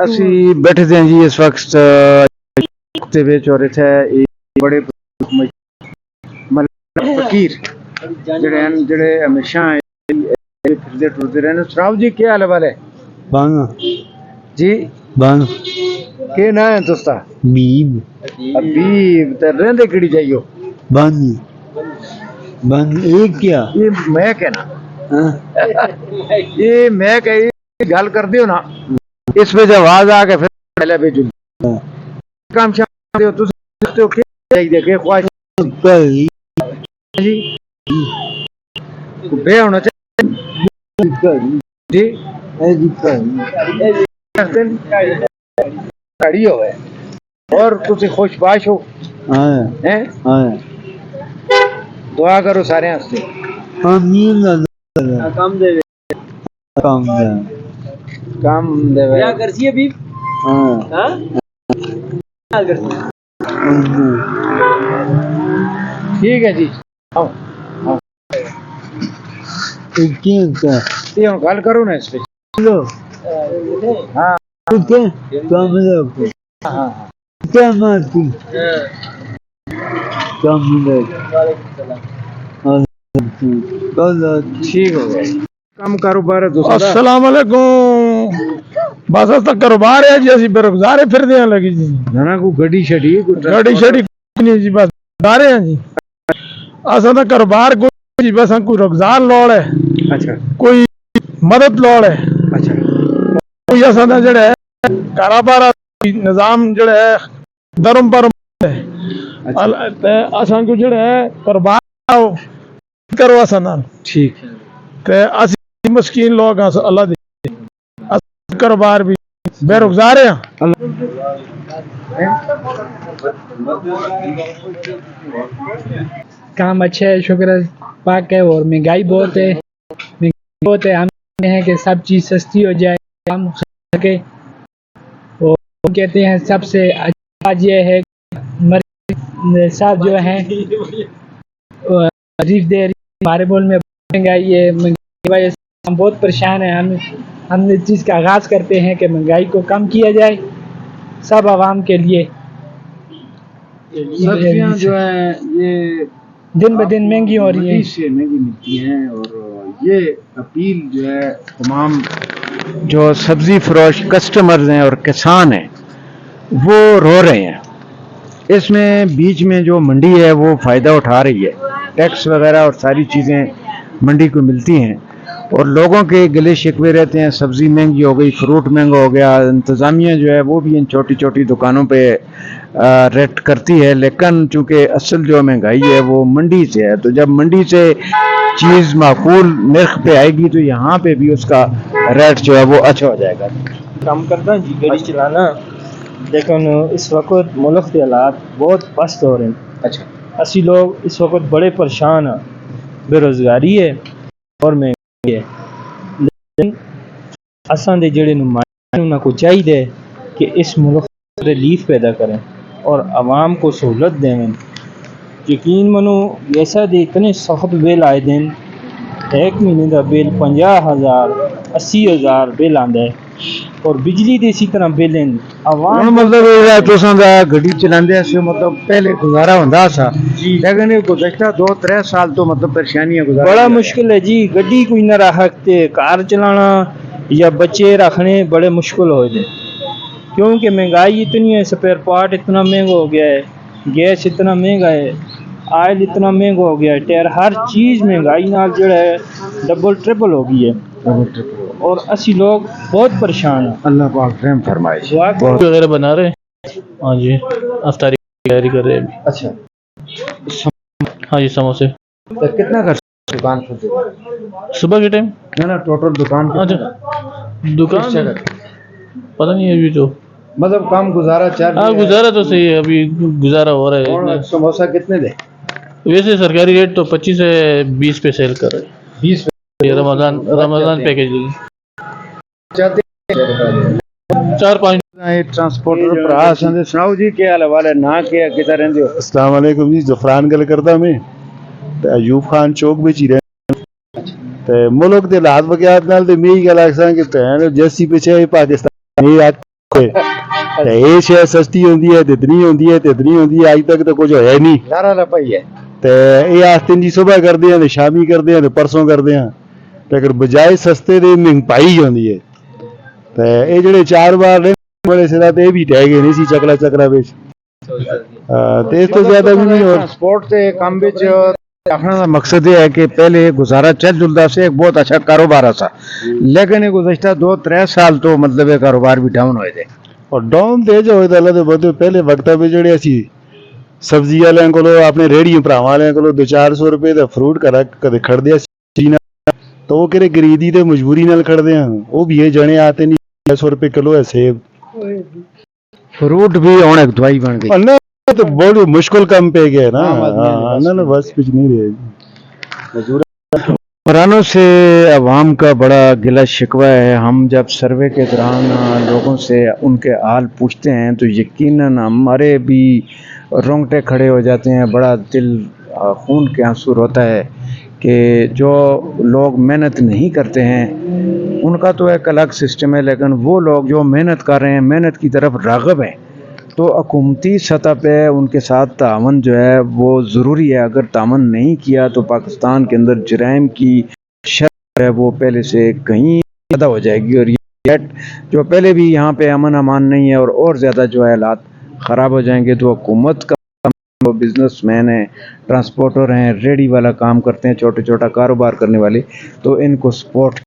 ਅਸੀਂ ਬੈਠੇ ਤੇ ਜੀ ਇਸ ਵਕਤ ਦੇ ਵਿੱਚ ਔਰ ਇੱਥੇ ਬੜੇ ਫਕੀਰ ਜਿਹੜੇ ਹਮੇਸ਼ਾ ਫਿਰਦੇ ਟੁਰਦੇ ਰਹਿੰਦੇ। ਸੁਣਾਓ ਜੀ ਕੀ ਹਾਲ ਹੈ? بانگا جی بانگا کے نا ہے دوستا بیم ابیب تے رہندے کیڑی جائیو بانگ بانگ ایک کیا یہ میں کہنا ہاں یہ میں کہ گل کر دیو نا اس وجہ آواز آ کے پھر پہلے بھیجو کام شام دیو تسی ہو کہ چاہیے کہ خواہش پہلی جی بے ہونا چاہیے جی ایسی پہلی کھڑی ہوئے اور تسی خوش باش ہو آیا ہیں آیا دعا کرو سارے ہستے آمین کام دے کام دے کام دے کیا کرسی ہے بیب ہاں ہاں ٹھیک ہے جی آؤ آؤ کیا یہ ہم گل کرو نا اس پہ لو ہاں کیا کام دے ہاں کیا مارتی کام دے ٹھیک ہو گیا کام کاروبار ہے دوسرا السلام علیکم بس تک کاروبار ہے جی اسی بے روزگارے پھر دیا لگی جی نہ کوئی گڈی شڈی گاڑی شڑی نہیں جی بس دارے ہیں جی اصل تو کاروبار کوئی جی بس کوئی روزگار لوڑ ہے اچھا کوئی مدد لوڑ ہے اچھا کوئی اصل جڑا ہے کاروبار نظام جڑا ہے درم برم ہے اصل کو جڑا ہے کاروبار کرو اصل ٹھیک تے اسی مسکین لوگ ہیں اللہ دے کاروبار بھی بے روزگار ہیں کام اچھا ہے شکر پاک ہے اور مہنگائی بہت ہے ہم چاہتے ہیں کہ سب چیز سستی ہو جائے کام ہو سکے اور کہتے ہیں سب سے اچھا یہ ہے صاحب جو ہیں تشریف دے ہمارے ملک میں مہنگائی ہے مہنگائی کی وجہ سے ہم بہت پریشان ہیں ہم اس چیز کا آغاز کرتے ہیں کہ مہنگائی کو کم کیا جائے سب عوام کے لیے سبزیاں جو ہیں یہ دن بہ دن مہنگی ہو رہی ہیں سے مہنگی ملتی ہیں اور یہ اپیل جو ہے تمام جو سبزی فروش کسٹمرز ہیں اور کسان ہیں وہ رو رہے ہیں اس میں بیچ میں جو منڈی ہے وہ فائدہ اٹھا رہی ہے ٹیکس وغیرہ اور ساری چیزیں منڈی کو ملتی ہیں اور لوگوں کے گلے شکوے رہتے ہیں سبزی مہنگی ہو گئی فروٹ مہنگا ہو گیا انتظامیہ جو ہے وہ بھی ان چھوٹی چھوٹی دکانوں پہ ریٹ کرتی ہے لیکن چونکہ اصل جو مہنگائی ہے وہ منڈی سے ہے تو جب منڈی سے چیز معقول نرخ پہ آئے گی تو یہاں پہ بھی اس کا ریٹ جو ہے وہ اچھا ہو جائے گا کام کرتا جی گاڑی چلانا لیکن اس وقت ملک کے حالات بہت پست ہو رہے ہیں اچھا اسی لوگ اس وقت بڑے پریشان ہیں بے روزگاری ہے اور مہنگائی ہے لیکن اساں دے جڑے نمائندے انہاں کو چاہیے کہ اس ملک میں ریلیف پیدا کریں اور عوام کو سہولت دیں یقین منو ایسا دے اتنے سخت بل آئے دن ایک مہینے کا بل 50,000 80,000 بل آندا ہے اور بجلی دے اسی طرح بل ہیں عوام مطلب تساں دا گڈی چلاندے سے مطلب پہلے گزارا ہوندا سا لیکن یہ گزشتہ 2-3 سال تو مطلب پریشانیاں گزار بڑا مشکل ہے جی گڈی کوئی نہ رکھتے کار چلانا یا بچے رکھنے بڑے مشکل ہو جائے کیونکہ مہنگائی اتنی ہے سپیئر پارٹ اتنا مہنگا ہو گیا ہے گیس اتنا مہنگا ہے آئل اتنا مہنگا ہو گیا ہے ٹائر ہر چیز مہنگائی نال جڑا ہے ڈبل ٹرپل ہو گئی ہے اور اسی لوگ بہت پریشان ہیں اللہ پاک رحم فرمائے وغیرہ بنا رہے ہیں ہاں جی افطاری کی تیاری کر رہے ہیں ابھی اچھا ہاں جی سموسے تو کتنا کر دکان کھلتے صبح کے ٹائم نا ٹوٹل دکان اچھا دکان پتہ نہیں ابھی تو مطلب کام گزارا چل ہاں گزارا تو صحیح ہے ابھی گزارا ہو رہا ہے سموسا کتنے دے ویسے سرکاری ریٹ تو 25 سے 20 پہ سیل کر رہے ہیں 20 یہ رمضان پیکیج 4-5 ٹرانسپورٹر بھرا سن سناؤ جی کیا حوالہ ہے نا کیا کدھر رہندے ہو السلام علیکم جی زفران گل کردا میں تے ایوب خان چوک وچ ہی رہنا تے ملک دے حالات وقعات نال تے میں ہی گل آکھساں کہ بہن جیسی پیچھے پاکستان یہ شے سستی ہوندی ہے اتنی ہوندی ہے اتنی ہوندی ہے اج تک تو کچھ ہویا نہیں نعرہ لپائی ہے تے یہ آستین جی صبح کردے ہیں تے شامی کردے ہیں تے پرسوں کردے ہیں لیکن بجائے سستے دے مہنگائی ہوندی ہے تے یہ جڑے 4 بار بڑے سرا تے بھی ٹہ گئے نہیں سی چکلا چکرا وچ تے اس تو زیادہ بھی نہیں. اور ٹرانسپورٹ کے کام وچ آخنا کا مقصد یہ ہے کہ پہلے گزارا چل جلدا سے ایک بہت اچھا کاروبار تھا لیکن یہ گزشتہ 2-3 سال تو مطلب یہ کاروبار بھی ڈاؤن ہوئے تھے اور ڈاؤن تے جو ہوئے تے اللہ دے بندے پہلے وقتاں وچ جڑے اسی سبزی والے کولو اپنے ریڑھی بھراواں والے کولو 200-400 روپے دا فروٹ کرا کدے کھڑدے سی نا تو وہ کہڑے گریدی تے مجبوری نال کھڑدے ہیں وہ بھی یہ جنے آتے نہیں 100 روپے کلو ہے سیب فروٹ بھی ہوں ایک دوائی بن گئی اللہ تو بہت مشکل کام پہ گیا نا نا بس کچھ نہیں رہے حکمرانوں سے عوام کا بڑا گلہ شکوہ ہے. ہم جب سروے کے دوران لوگوں سے ان کے حال پوچھتے ہیں تو یقیناً ہمارے بھی رونگٹے کھڑے ہو جاتے ہیں. بڑا دل خون کے آنسو روتا ہے کہ جو لوگ محنت نہیں کرتے ہیں ان کا تو ایک الگ سسٹم ہے لیکن وہ لوگ جو محنت کر رہے ہیں محنت کی طرف راغب ہیں تو حکومتی سطح پہ ان کے ساتھ تعاون جو ہے وہ ضروری ہے. اگر تعاون نہیں کیا تو پاکستان کے اندر جرائم کی شرح ہے وہ پہلے سے کہیں زیادہ ہو جائے گی اور یہ جو پہلے بھی یہاں پہ امن امان نہیں ہے اور زیادہ جو ہے حالات خراب ہو جائیں گے. تو حکومت کا وہ بزنس مین ہیں ٹرانسپورٹر ہیں ریڑھی والا کام کرتے ہیں چھوٹا کاروبار کرنے والے تو ان کو سپورٹ